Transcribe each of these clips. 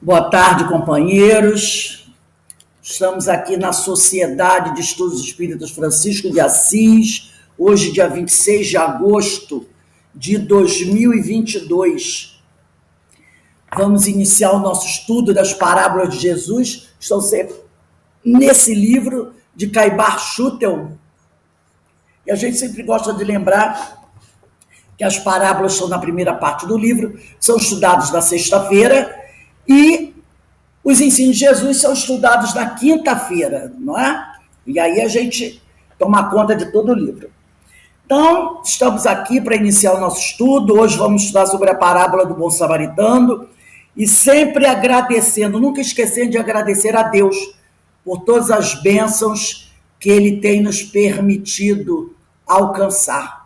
Boa tarde, companheiros. Estamos aqui na Sociedade de Estudos Espíritas Francisco de Assis, hoje, dia 26 de agosto de 2022. Vamos iniciar o nosso estudo das parábolas de Jesus. Estão sempre nesse livro de Caibar Schutel. E a gente sempre gosta de lembrar que as parábolas estão na primeira parte do livro, são estudados na sexta-feira, e os ensinos de Jesus são estudados na quinta-feira, não é? E aí a gente toma conta de todo o livro. Então, estamos aqui para iniciar o nosso estudo. Hoje vamos estudar sobre a parábola do bom samaritano, e sempre agradecendo, nunca esquecendo de agradecer a Deus por todas as bênçãos que Ele tem nos permitido alcançar.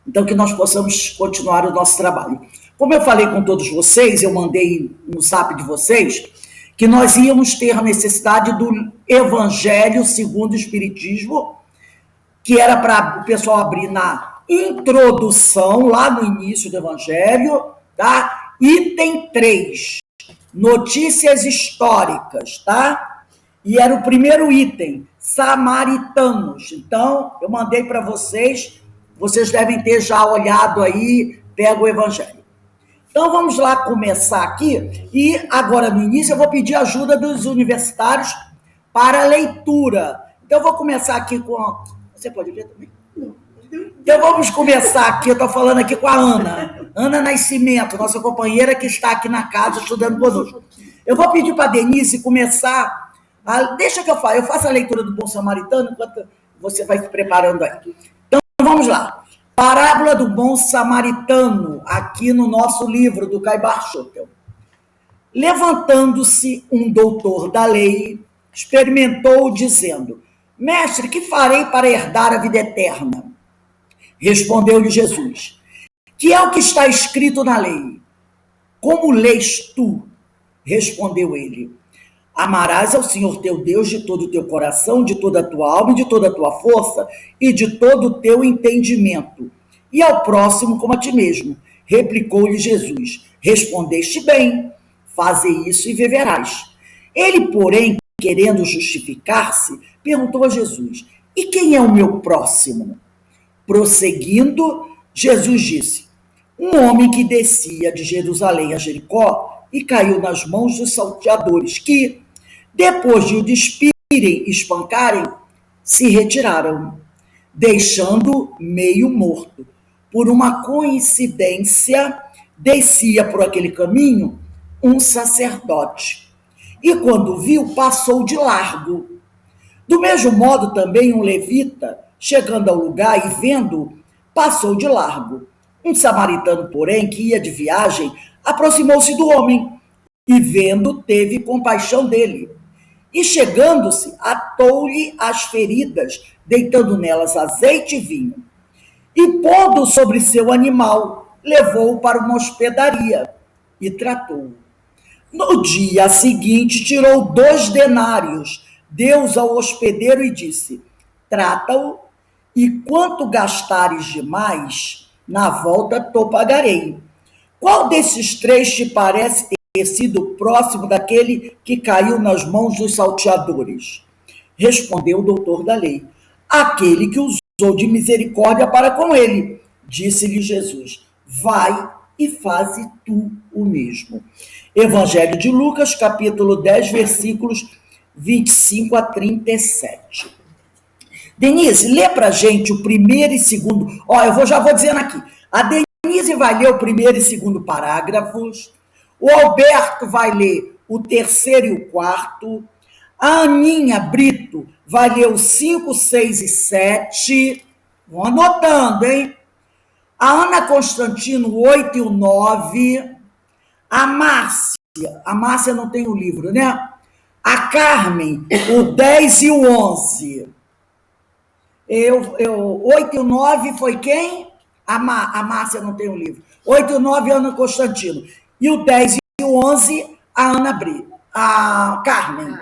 Então, que nós possamos continuar o nosso trabalho. Como eu falei com todos vocês, eu mandei no zap de vocês, que nós íamos ter a necessidade do Evangelho segundo o Espiritismo, que era para o pessoal abrir na introdução, lá no início do Evangelho, tá? Item 3, notícias históricas, tá? E era o primeiro item, samaritanos. Então, eu mandei para vocês devem ter já olhado aí, pega o Evangelho. Então, vamos lá começar aqui, e agora no início eu vou pedir ajuda dos universitários para a leitura. Então, eu vou começar aqui com... Você pode ler também? Não. Então, vamos começar aqui, eu estou falando aqui com a Ana Nascimento, nossa companheira que está aqui na casa estudando conosco. Eu vou pedir para a Denise começar, deixa que eu faço a leitura do Bom Samaritano, enquanto você vai se preparando aí. Vamos lá. Parábola do bom samaritano, aqui no nosso livro do Caibar Schutel. Levantando-se um doutor da lei, experimentou dizendo: Mestre, que farei para herdar a vida eterna? Respondeu-lhe Jesus: Que é o que está escrito na lei? Como lês tu? Respondeu ele: Amarás ao Senhor teu Deus de todo o teu coração, de toda a tua alma, e de toda a tua força, e de todo o teu entendimento, e ao próximo como a ti mesmo. Replicou-lhe Jesus: Respondeste bem, faze isso e viverás. Ele, porém, querendo justificar-se, perguntou a Jesus: E quem é o meu próximo? Prosseguindo, Jesus disse: Um homem que descia de Jerusalém a Jericó e caiu nas mãos dos salteadores, que, depois de o despirem e espancarem, se retiraram, deixando meio morto. Por uma coincidência, descia por aquele caminho um sacerdote, e quando viu, passou de largo. Do mesmo modo, também um levita, chegando ao lugar e vendo, passou de largo. Um samaritano, porém, que ia de viagem, aproximou-se do homem, e vendo, teve compaixão dele. E chegando-se, atou-lhe as feridas, deitando nelas azeite e vinho. E pondo sobre seu animal, levou-o para uma hospedaria e tratou-o. No dia seguinte, tirou 2 denários, deu-os ao hospedeiro e disse: Trata-o, e quanto gastares demais, na volta te pagarei. Qual desses 3 te parece ter sido próximo daquele que caiu nas mãos dos salteadores? Respondeu o doutor da lei: Aquele que usou de misericórdia para com ele. Disse-lhe Jesus: Vai e faze tu o mesmo. Evangelho de Lucas, capítulo 10, versículos 25 a 37. Denise, lê pra gente o primeiro e segundo. Já vou dizendo aqui. A Denise vai ler o primeiro e segundo parágrafos. O Alberto vai ler o terceiro e o quarto. A Aninha Brito vai ler o 5, 6 e 7. Vão anotando, hein? A Ana Constantino, o 8 e o 9. A Márcia não tem o livro, né? A Carmen, o 10 e o 11. 8 e o 9 foi quem? A Márcia não tem o livro. 8 e o 9, Ana Constantino. E o 10 e o 11, a Ana Brito. A Carmen.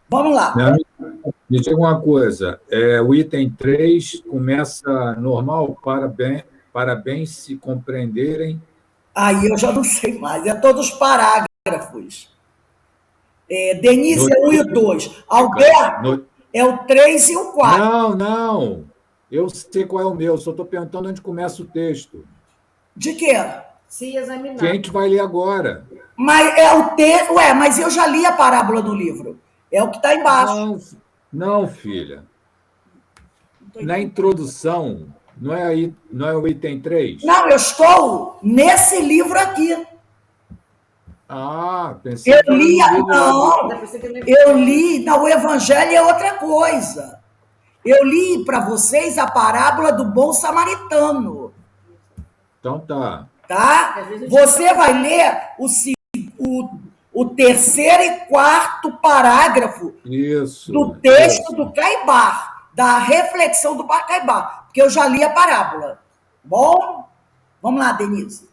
Vamos lá. Me diga uma coisa, o item 3 começa normal, para bem se compreenderem Aí eu já não sei mais, é todos os parágrafos. Denise é o 1 e o 2. Alberto é o 3 e o 4. Não, não. Eu sei qual é o meu, só estou perguntando onde começa o texto. De quê? Se Que a examinar. gente vai ler agora. Mas é o texto. Ué, mas eu já li a parábola no livro. É o que está embaixo. Não, não, filha. Na introdução, não é o item 3? Não, eu estou nesse livro aqui. Ah, pensei Eu que era li. no livro lá. Não, eu li. Não, o evangelho é outra coisa. Eu li para vocês a parábola do bom samaritano. Então tá. Tá? Você vai ler o terceiro e quarto parágrafo Isso. do texto isso. do Caibar, da reflexão do Caibar, porque eu já li a parábola. Bom? Vamos lá, Denise.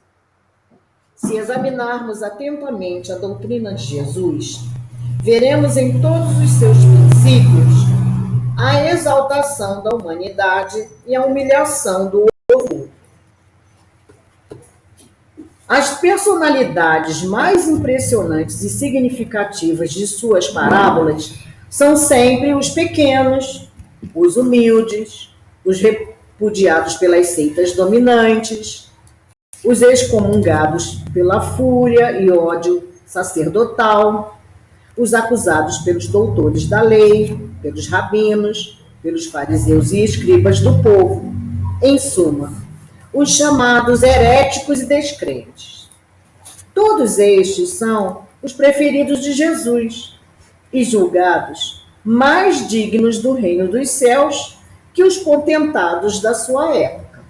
Se examinarmos atentamente a doutrina de Jesus, veremos em todos os seus princípios a exaltação da humanidade e a humilhação do orgulho. As personalidades mais impressionantes e significativas de suas parábolas são sempre os pequenos, os humildes, os repudiados pelas seitas dominantes, os excomungados pela fúria e ódio sacerdotal, os acusados pelos doutores da lei, pelos rabinos, pelos fariseus e escribas do povo. Em suma, os chamados heréticos e descrentes. Todos estes são os preferidos de Jesus e julgados mais dignos do reino dos céus que os potentados da sua época,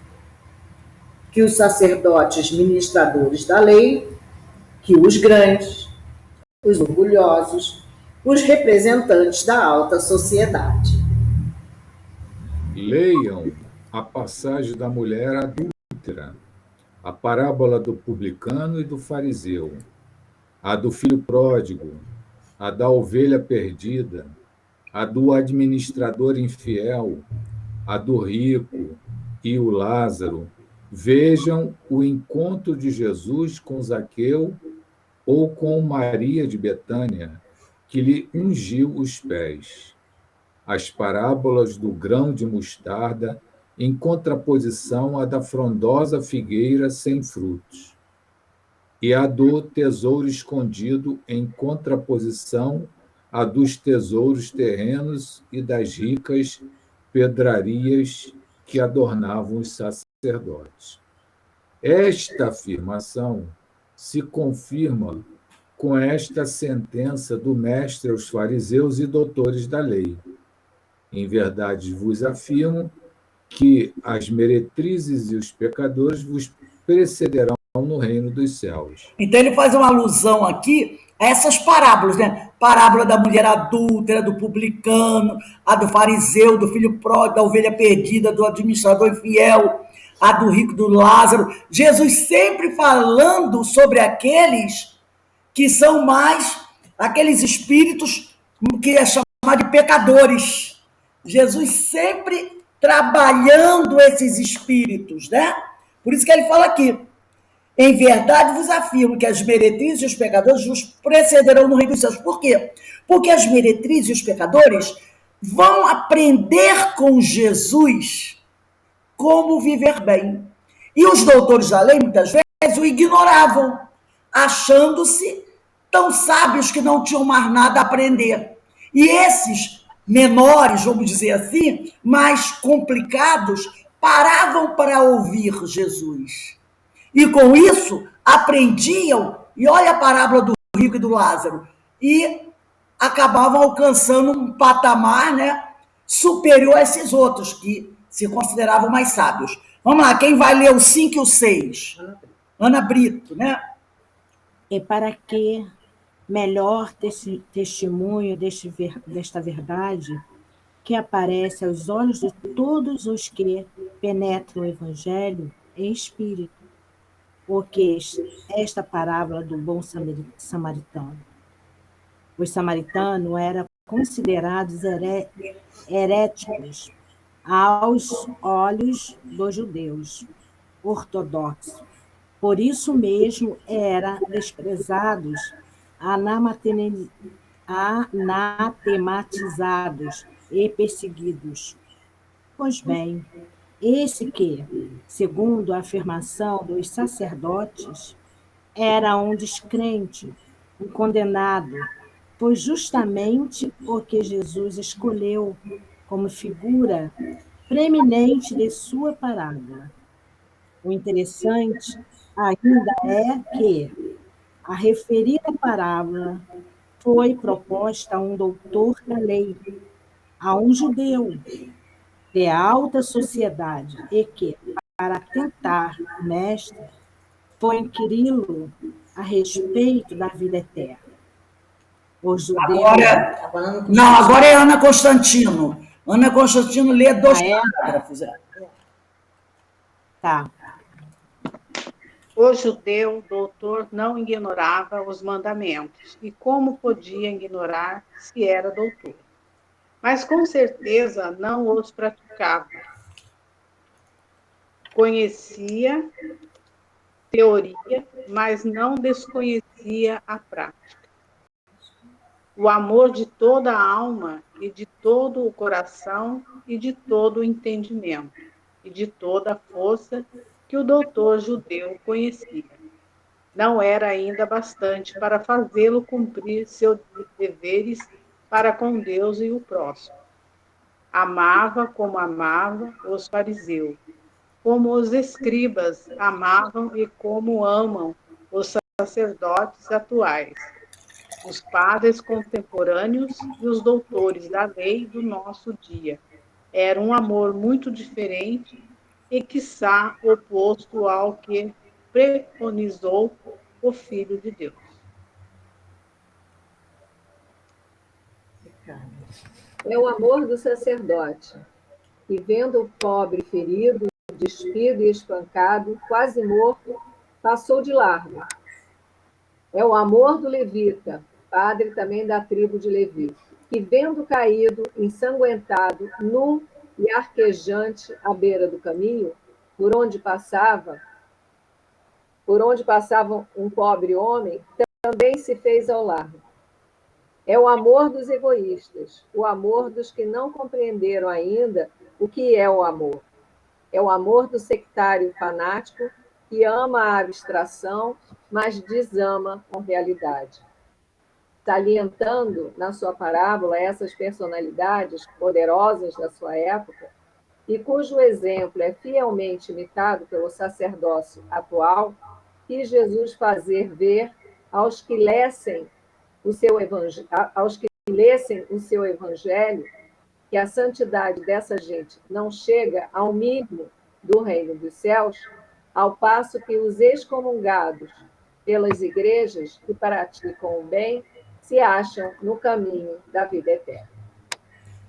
que os sacerdotes ministradores da lei, que os grandes, os orgulhosos, os representantes da alta sociedade. Leiam a passagem da mulher adúltera, a parábola do publicano e do fariseu, a do filho pródigo, a da ovelha perdida, a do administrador infiel, a do rico e o Lázaro. Vejam o encontro de Jesus com Zaqueu ou com Maria de Betânia, que lhe ungiu os pés. As parábolas do grão de mostarda em contraposição à da frondosa figueira sem frutos, e a do tesouro escondido em contraposição à dos tesouros terrenos e das ricas pedrarias que adornavam os sacerdotes. Esta afirmação se confirma com esta sentença do mestre aos fariseus e doutores da lei. Em verdade vos afirmo que as meretrizes e os pecadores vos precederão no reino dos céus. Então ele faz uma alusão aqui a essas parábolas, né? Parábola da mulher adúltera, do publicano, a do fariseu, do filho pródigo, da ovelha perdida, do administrador infiel, a do rico, do Lázaro. Jesus sempre falando sobre aqueles que são mais aqueles espíritos que é chamado de pecadores. Jesus sempre trabalhando esses espíritos, né? Por isso que ele fala aqui: em verdade vos afirmo que as meretrizes e os pecadores vos precederão no reino dos céus. Por quê? Porque as meretrizes e os pecadores vão aprender com Jesus como viver bem. E os doutores da lei, muitas vezes, o ignoravam, achando-se tão sábios que não tinham mais nada a aprender. E esses menores, vamos dizer assim, mais complicados, paravam para ouvir Jesus. E com isso, aprendiam, e olha a parábola do rico e do Lázaro, e acabavam alcançando um patamar, né, superior a esses outros, que se consideravam mais sábios. Vamos lá, quem vai ler o 5 e o 6? Ana Brito, né? E para que melhor testemunho desta verdade, que aparece aos olhos de todos os que penetram o Evangelho em espírito, porque esta parábola do bom samaritano. Os samaritanos eram considerados heréticos aos olhos dos judeus ortodoxos, Por isso mesmo eram desprezados, anatematizados e perseguidos. Pois bem, esse que, segundo a afirmação dos sacerdotes, era um descrente, um condenado, foi justamente o que Jesus escolheu como figura preeminente de sua parábola. O interessante ainda é que a referida parábola foi proposta a um doutor da lei, a um judeu de alta sociedade, e que, para tentar o mestre, foi inquiri-lo a respeito da vida eterna. Os judeus... Não, agora é Ana Constantino. Ana Constantino lê 2 parágrafos. Tá. O judeu doutor não ignorava os mandamentos, e como podia ignorar se era doutor? Mas com certeza não os praticava. Conhecia teoria, mas não desconhecia a prática. O amor de toda a alma e de todo o coração e de todo o entendimento e de toda a força que o doutor judeu conhecia. Não era ainda bastante para fazê-lo cumprir seus deveres para com Deus e o próximo. Amava como amava os fariseus, como os escribas amavam e como amam os sacerdotes atuais, os padres contemporâneos e os doutores da lei do nosso dia. Era um amor muito diferente e, quiçá, oposto ao que preconizou o Filho de Deus. É o amor do sacerdote, que, vendo o pobre ferido, despido e espancado, quase morto, passou de largo. É o amor do levita, padre também da tribo de Levi, que, vendo caído, ensanguentado, nu e arquejante à beira do caminho, por onde passava um pobre homem, também se fez ao largo. É o amor dos egoístas, o amor dos que não compreenderam ainda o que é o amor. É o amor do sectário fanático que ama a abstração, mas desama a realidade. Salientando na sua parábola essas personalidades poderosas da sua época, e cujo exemplo é fielmente imitado pelo sacerdócio atual, quis Jesus fazer ver aos que lessem o seu evangelho que a santidade dessa gente não chega ao mínimo do reino dos céus, ao passo que os excomungados pelas igrejas que praticam o bem se acham no caminho da vida eterna.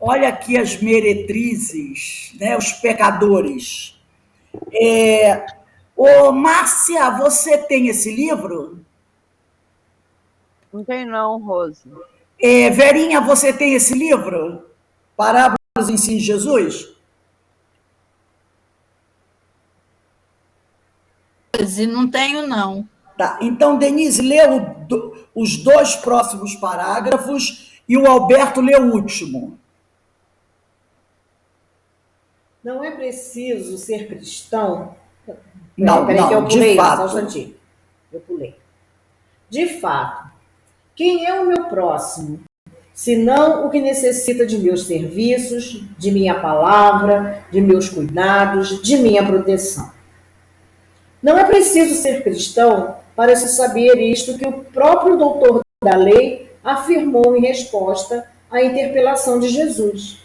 Olha aqui as meretrizes, né, os pecadores. Ô, Márcia, você tem esse livro? Não tem não, Rose. Verinha, você tem esse livro? Parábolas e Ensino de Jesus? Não tenho, não. Tá, então Denise lê os 2 próximos parágrafos e o Alberto lê o último. Não é preciso ser cristão. Não, Peraí, que eu não, pulei, de só um fato. instantinho. Eu pulei. De fato, quem é o meu próximo? Senão o que necessita de meus serviços, de minha palavra, de meus cuidados, de minha proteção. Não é preciso ser cristão para se saber isto que o próprio doutor da lei afirmou em resposta à interpelação de Jesus.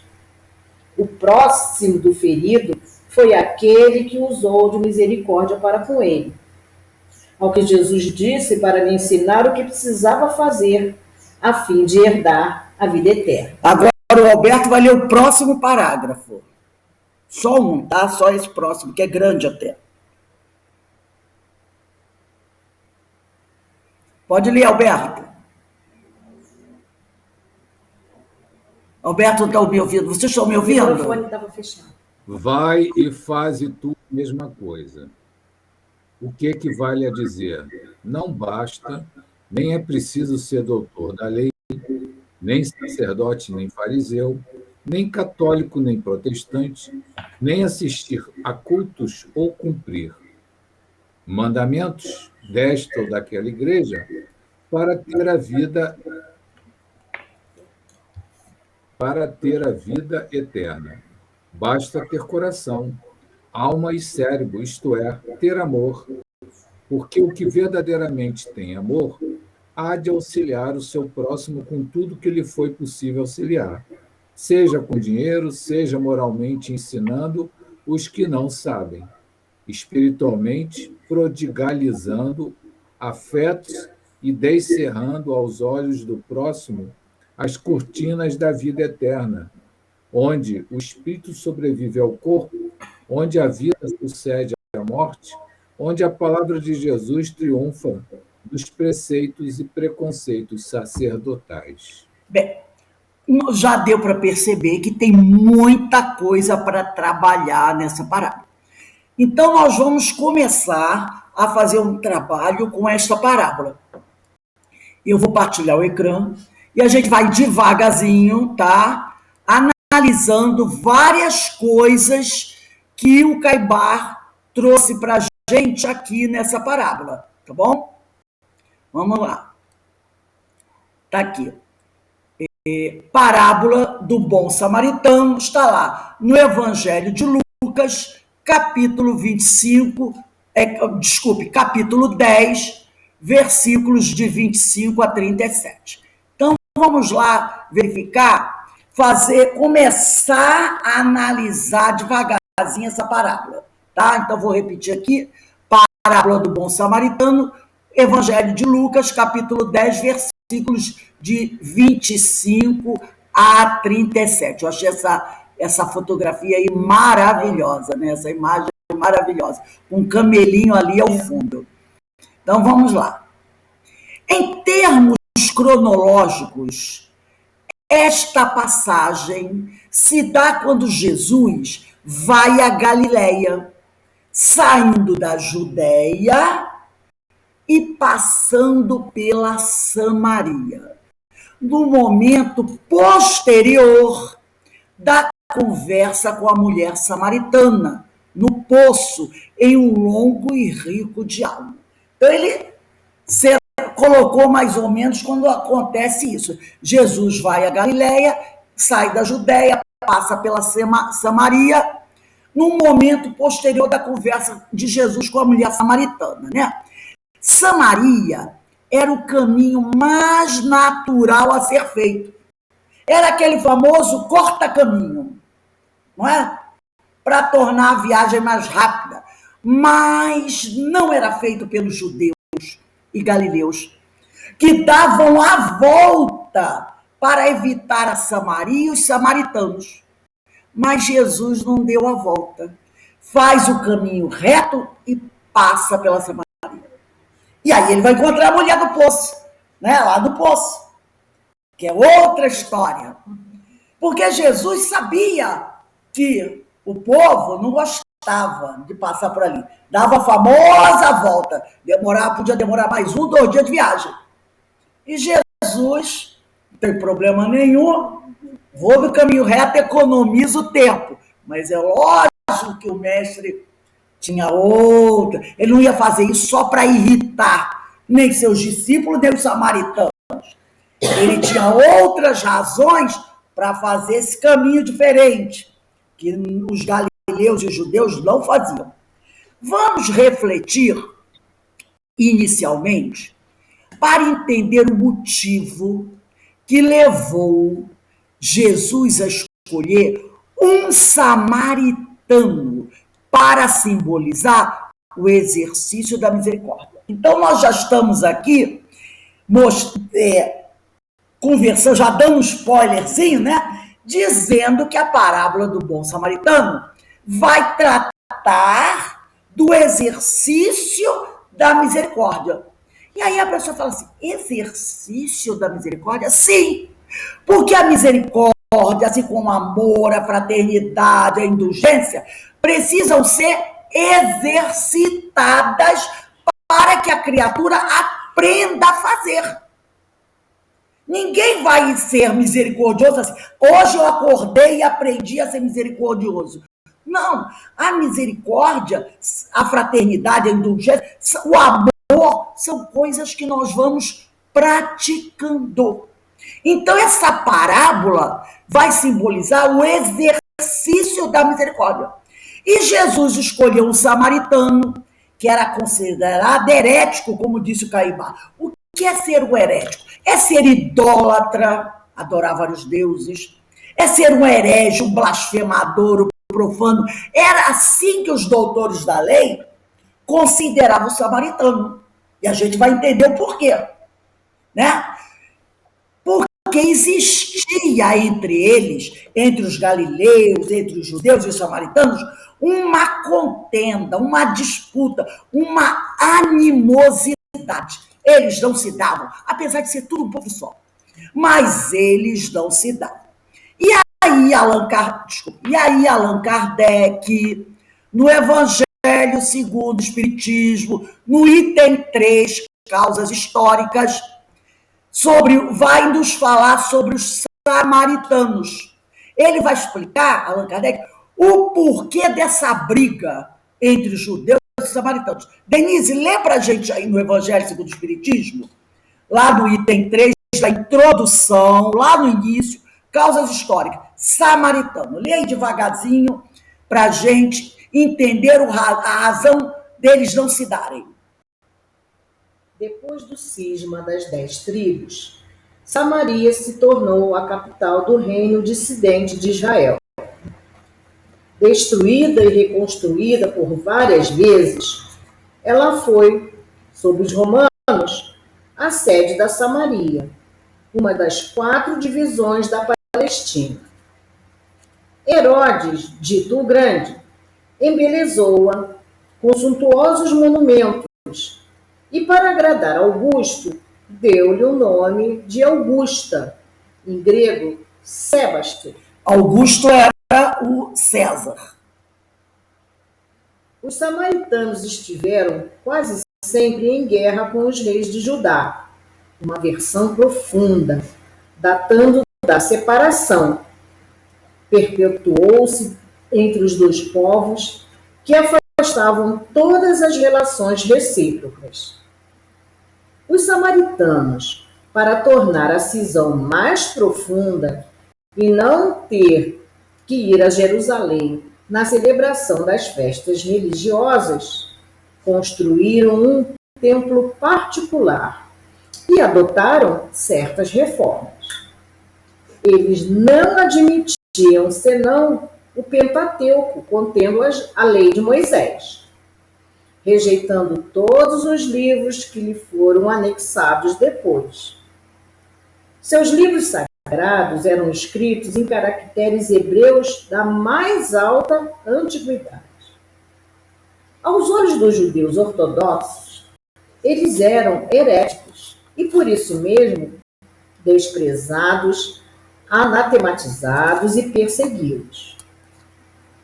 O próximo do ferido foi aquele que usou de misericórdia para com ele. Ao que Jesus disse para lhe ensinar o que precisava fazer a fim de herdar a vida eterna. Agora o Alberto vai ler o próximo parágrafo. Só um, tá? Só esse próximo, que é grande até. Pode ler, Alberto. Alberto, está me ouvindo? Vocês estão me ouvindo? O microfone estava fechado. Vai e faze tu a mesma coisa. o que equivale a dizer: não basta, nem é preciso ser doutor da lei, nem sacerdote, nem fariseu, nem católico, nem protestante, nem assistir a cultos ou cumprir mandamentos desta ou daquela igreja para ter a vida eterna. Basta ter coração, alma e cérebro, isto é, ter amor, porque o que verdadeiramente tem amor há de auxiliar o seu próximo com tudo que lhe foi possível auxiliar, seja com dinheiro, seja moralmente ensinando os que não sabem, espiritualmente prodigalizando afetos e descerrando aos olhos do próximo as cortinas da vida eterna, onde o espírito sobrevive ao corpo, onde a vida sucede à morte, onde a palavra de Jesus triunfa dos preceitos e preconceitos sacerdotais. Bem, já deu para perceber que tem muita coisa para trabalhar nessa parábola. Então, nós vamos começar a fazer um trabalho com esta parábola. Eu vou partilhar o ecrã e a gente vai devagarzinho, tá? Analisando várias coisas que o Caibar trouxe para a gente aqui nessa parábola, tá bom? Vamos lá. Tá aqui. Parábola do bom samaritano, está lá no Evangelho de Lucas, capítulo 25, capítulo 10, versículos de 25 a 37. Então, vamos lá verificar, começar a analisar devagarzinho essa parábola, tá? Então, vou repetir aqui, parábola do bom samaritano, Evangelho de Lucas, capítulo 10, versículos de 25 a 37. Eu achei essa fotografia aí maravilhosa, né? Essa imagem maravilhosa, um camelinho ali ao fundo. Então, vamos lá. Em termos cronológicos, esta passagem se dá quando Jesus vai a Galileia, saindo da Judéia e passando pela Samaria, no momento posterior da conversa com a mulher samaritana, no poço, em um longo e rico diálogo. Então, ele colocou mais ou menos quando acontece isso. Jesus vai a Galileia, sai da Judéia, passa pela Samaria, no momento posterior da conversa de Jesus com a mulher samaritana, né? Samaria era o caminho mais natural a ser feito. Era aquele famoso corta-caminho, não é? Para tornar a viagem mais rápida. Mas não era feito pelos judeus e galileus, que davam a volta para evitar a Samaria e os samaritanos. Mas Jesus não deu a volta. Faz o caminho reto e passa pela Samaria. E aí ele vai encontrar a mulher do poço, né? Lá do poço, que é outra história. Porque Jesus sabia que o povo não gostava de passar por ali. Dava a famosa volta. Podia demorar mais 1, 2 dias de viagem. E Jesus, não tem problema nenhum, vou no caminho reto, economiza o tempo. Mas é lógico que o mestre tinha outra. Ele não ia fazer isso só para irritar nem seus discípulos, nem os samaritanos. Ele tinha outras razões para fazer esse caminho diferente, que os galileus e os judeus não faziam. Vamos refletir, inicialmente, para entender o motivo que levou Jesus a escolher um samaritano para simbolizar o exercício da misericórdia. Então, nós já estamos aqui conversando, já dando um spoilerzinho, né? Dizendo que a parábola do bom samaritano vai tratar do exercício da misericórdia. E aí a pessoa fala assim, exercício da misericórdia? Sim, porque a misericórdia, assim como o amor, a fraternidade, a indulgência, precisam ser exercitadas para que a criatura aprenda a fazer. Ninguém vai ser misericordioso assim. Hoje eu acordei e aprendi a ser misericordioso. Não, a misericórdia, a fraternidade, a indulgência, o amor são coisas que nós vamos praticando. Então, essa parábola vai simbolizar o exercício da misericórdia. E Jesus escolheu um samaritano, que era considerado herético, como disse o Caibá. O que é ser um herético? É ser idólatra, adorar vários deuses, é ser um herege, um blasfemador, um profano. Era assim que os doutores da lei consideravam o samaritano. E a gente vai entender o porquê, né? Porque existia entre eles, entre os galileus, entre os judeus e os samaritanos, uma contenda, uma disputa, uma animosidade. Eles não se davam, apesar de ser tudo um povo só. Mas eles não se davam. E aí Allan Kardec, no Evangelho segundo o Espiritismo, no item 3, causas históricas, vai nos falar sobre os samaritanos. Ele vai explicar, Allan Kardec, o porquê dessa briga entre os judeus e os samaritanos. Denise, lê para a gente aí no Evangelho segundo o Espiritismo, lá no item 3 da introdução, lá no início, causas históricas, samaritano. Lê aí devagarzinho para a gente entender a razão deles não se darem. Depois do cisma das 10 tribos, Samaria se tornou a capital do reino dissidente de Israel. Destruída e reconstruída por várias vezes, ela foi, sob os romanos, a sede da Samaria, uma das 4 divisões da Palestina. Herodes, dito o Grande, embelezou-a com suntuosos monumentos e, para agradar Augusto, deu-lhe o nome de Augusta, em grego, Sebaste. Augusto era o César. Os samaritanos estiveram quase sempre em guerra com os reis de Judá, uma aversão profunda, datando da separação. Perpetuou-se entre os dois povos que afastavam todas as relações recíprocas. Os samaritanos, para tornar a cisão mais profunda e não ter que ir a Jerusalém na celebração das festas religiosas, construíram um templo particular e adotaram certas reformas. Eles não admitiam senão o Pentateuco, contendo a lei de Moisés, rejeitando todos os livros que lhe foram anexados depois. Seus livros sagrados eram escritos em caracteres hebreus da mais alta antiguidade. Aos olhos dos judeus ortodoxos, eles eram heréticos e, por isso mesmo, desprezados, anatematizados e perseguidos.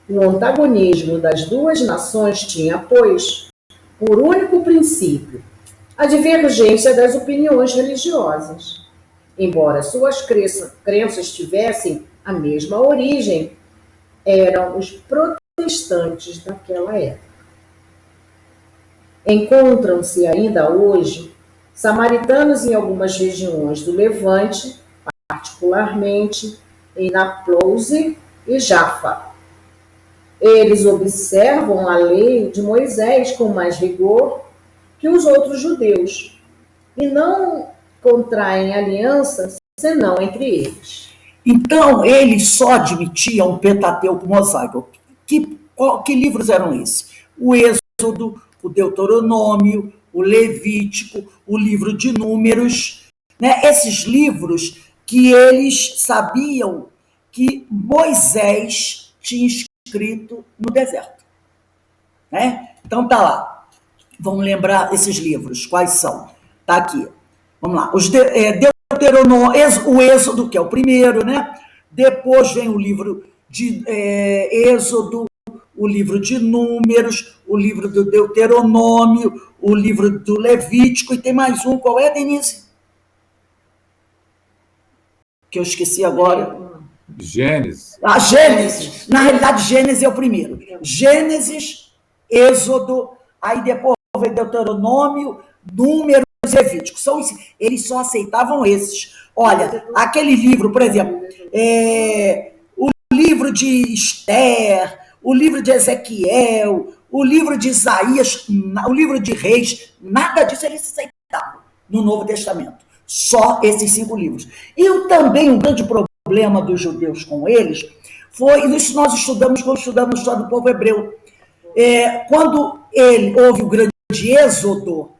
O antagonismo das duas nações tinha, pois, por único princípio, a divergência das opiniões religiosas. Embora suas crenças tivessem a mesma origem, eram os protestantes daquela época. Encontram-se ainda hoje samaritanos em algumas regiões do Levante, particularmente em Naplouse e Jaffa. Eles observam a lei de Moisés com mais rigor que os outros judeus e não contraem aliança senão entre eles. Então, eles só admitiam o Pentateuco mosaico. Que livros eram esses? O Êxodo, o Deuteronômio, o Levítico, o livro de Números, né? Esses livros que eles sabiam que Moisés tinha escrito no deserto, né? Então tá lá. Vamos lembrar esses livros, quais são? Tá aqui. Vamos lá. Deuteronômio, o Êxodo, que é o primeiro, né? Depois vem o livro de Êxodo, o livro de Números, o livro do Deuteronômio, o livro do Levítico, e tem mais um, qual é, Denise? Que eu esqueci agora. Gênesis. A Gênesis. Na realidade, Gênesis é o primeiro. Gênesis, Êxodo, aí depois vem Deuteronômio, Números, Levítico. Eles só aceitavam esses. Olha, aquele livro, por exemplo, o livro de Esther, o livro de Ezequiel, o livro de Isaías, o livro de Reis, nada disso eles aceitavam no Novo Testamento. Só esses 5 livros. E também um grande problema dos judeus com eles foi, isso nós estudamos quando estudamos a história do povo hebreu. Quando houve o grande êxodo,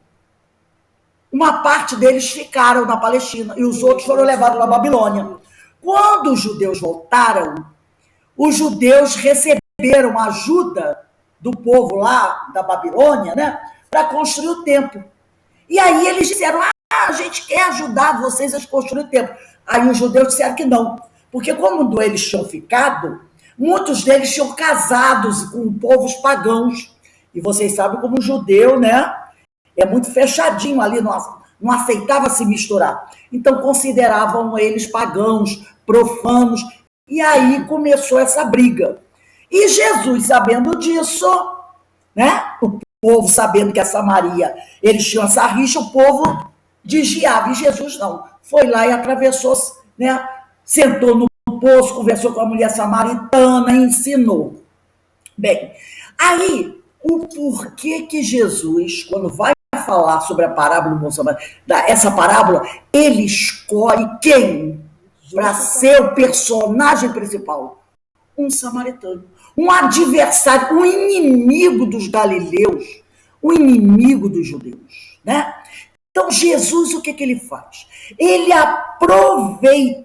uma parte deles ficaram na Palestina e os outros foram levados para a Babilônia. Quando os judeus voltaram, os judeus receberam ajuda do povo lá da Babilônia, né, para construir o templo. E aí eles disseram, a gente quer ajudar vocês a construir o templo. Aí os judeus disseram que não, porque como eles tinham ficado, muitos deles tinham casados com povos pagãos. E vocês sabem como o judeu, né, é muito fechadinho ali, não aceitava se misturar. Então consideravam eles pagãos, profanos, e aí começou essa briga. E Jesus, sabendo disso, né, o povo sabendo que a Samaria, eles tinham essa rixa, o povo desviava, e Jesus não. Foi lá e atravessou, né, sentou no poço, conversou com a mulher samaritana, ensinou. Bem, aí, o porquê que Jesus, quando vai falar sobre a parábola do bom samaritano, essa parábola, ele escolhe quem para ser o personagem principal? Um samaritano, um adversário, um inimigo dos galileus, um inimigo dos judeus, né? Então, Jesus, o que ele faz? Ele aproveitou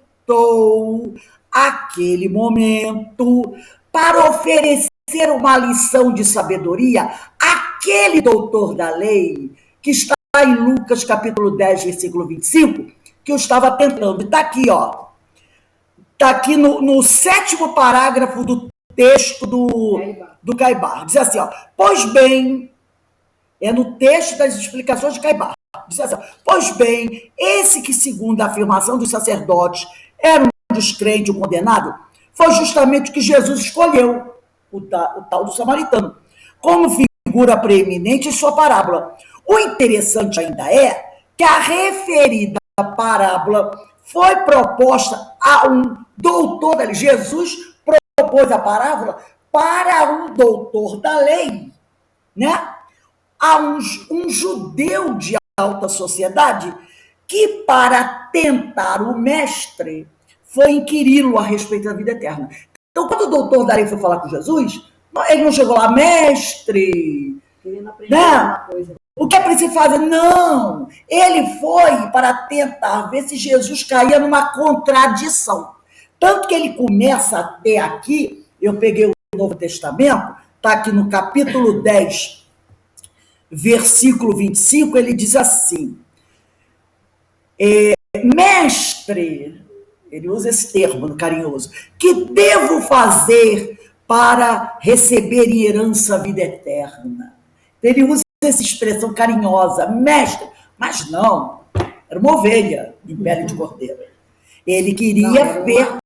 aquele momento para oferecer uma lição de sabedoria àquele doutor da lei que está em Lucas capítulo 10, versículo 25, que eu estava tentando. Está aqui, ó. Está aqui no 7º parágrafo do texto do Caibar. Diz assim, ó, pois bem, é no texto das explicações de Caibar. Diz assim, pois bem, esse que, segundo a afirmação dos sacerdotes, era um descrente, um condenado, foi justamente o que Jesus escolheu, o tal do samaritano, como figura preeminente em sua parábola. O interessante ainda é que a referida parábola foi proposta a um doutor da lei. Jesus propôs a parábola para um doutor da lei, né? A um judeu de alta sociedade que, para tentar o mestre, foi inquiri-lo a respeito da vida eterna. Então, quando o doutor da lei foi falar com Jesus, ele não chegou lá, mestre, né? O que é preciso fazer? Não, ele foi para tentar ver se Jesus caía numa contradição. Tanto que ele começa a ter aqui, eu peguei o Novo Testamento, está aqui no capítulo 10, versículo 25, ele diz assim, mestre, ele usa esse termo carinhoso, que devo fazer para receber em herança a vida eterna? Ele usa essa expressão carinhosa, mestre, mas não, era uma ovelha em pele de cordeiro. Ele queria ver...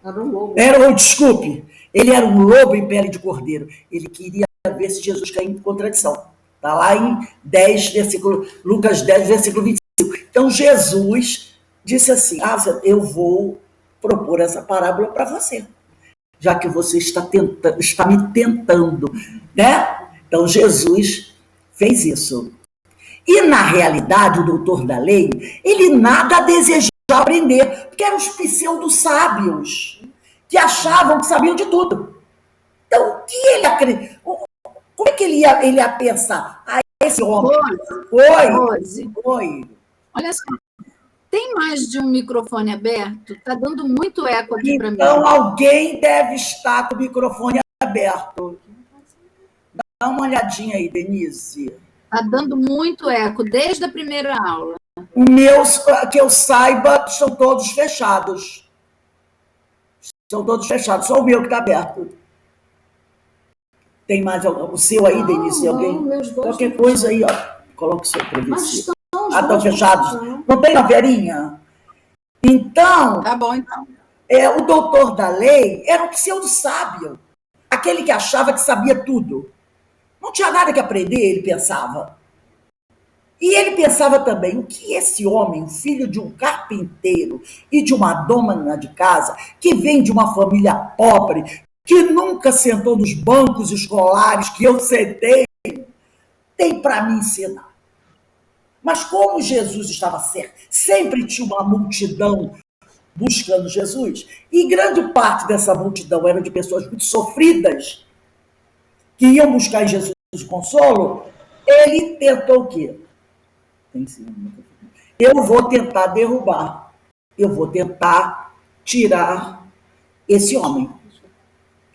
Era um lobo. Desculpe, ele era um lobo em pele de cordeiro. Ele queria ver se Jesus caía em contradição. Está lá em 10, versículo, Lucas 10, versículo 25. Então, Jesus disse assim, eu vou propor essa parábola para você, já que você está me tentando, né? Então, Jesus fez isso. E, na realidade, o doutor da lei, ele nada desejava aprender, porque eram os pseudo-sábios, que achavam que sabiam de tudo. Então, o que ele acredita? Como é que ele ia pensar? Esse homem... Rose. Oi. Olha só, tem mais de um microfone aberto? Está dando muito eco aqui para mim. Então, alguém deve estar com o microfone aberto. Dá uma olhadinha aí, Denise. Está dando muito eco, desde a primeira aula. Os meus, que eu saiba, são todos fechados. São todos fechados, só o meu que está aberto. Tem mais o seu aí, Denise? Alguém? Meus dois Qualquer estão coisa aí, ó. Coloca o seu para ver Mas se. estão Estão fechados? Não. Não tem na Verinha? Então, Tá bom, então. o doutor da lei era um pseudo-sábio. Aquele que achava que sabia tudo. Não tinha nada que aprender, ele pensava. E ele pensava também, o que esse homem, filho de um carpinteiro e de uma dona de casa, que vem de uma família pobre, que nunca sentou nos bancos escolares que eu sentei, tem para me ensinar? Mas como Jesus estava certo, sempre tinha uma multidão buscando Jesus, e grande parte dessa multidão era de pessoas muito sofridas, que iam buscar em Jesus o consolo, ele tentou o quê? Eu vou tentar derrubar, eu vou tentar tirar esse homem,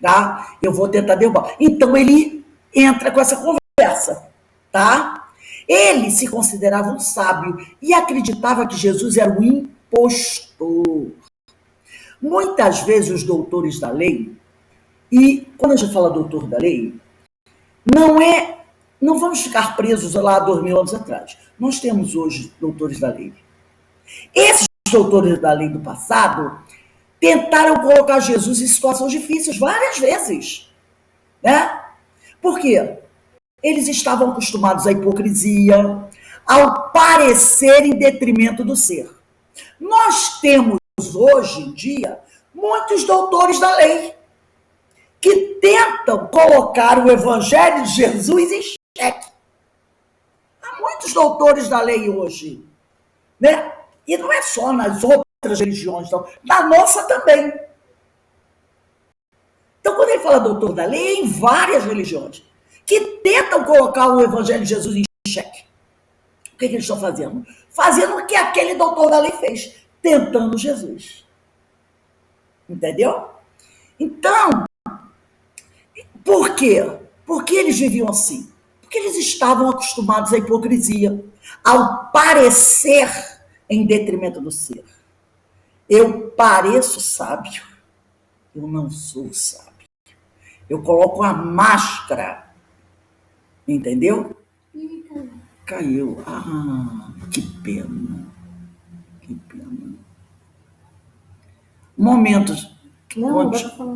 tá? Eu vou tentar derrubar. Então ele entra com essa conversa, tá? Ele se considerava um sábio e acreditava que Jesus era um impostor. Muitas vezes os doutores da lei, e quando a gente fala doutor da lei, não vamos ficar presos lá há 2000 anos atrás. Nós temos hoje doutores da lei. Esses doutores da lei do passado tentaram colocar Jesus em situações difíceis várias vezes, né? Por quê? Eles estavam acostumados à hipocrisia, ao parecer em detrimento do ser. Nós temos hoje em dia muitos doutores da lei que tentam colocar o evangelho de Jesus em xeque. Há muitos doutores da lei hoje, né? E não é só nas outras religiões, não. Na nossa também. Então, quando ele fala doutor da lei, é em várias religiões que tentam colocar o evangelho de Jesus em xeque. O que eles estão fazendo? Fazendo o que aquele doutor da lei fez, tentando Jesus. Entendeu? Então, por quê? Porque eles viviam assim? Porque eles estavam acostumados à hipocrisia, ao parecer em detrimento do ser. Eu pareço sábio, eu não sou sábio. Eu coloco a máscara, entendeu? Caiu. Ah, que pena. Que pena. Momentos. Não, agora tá falando.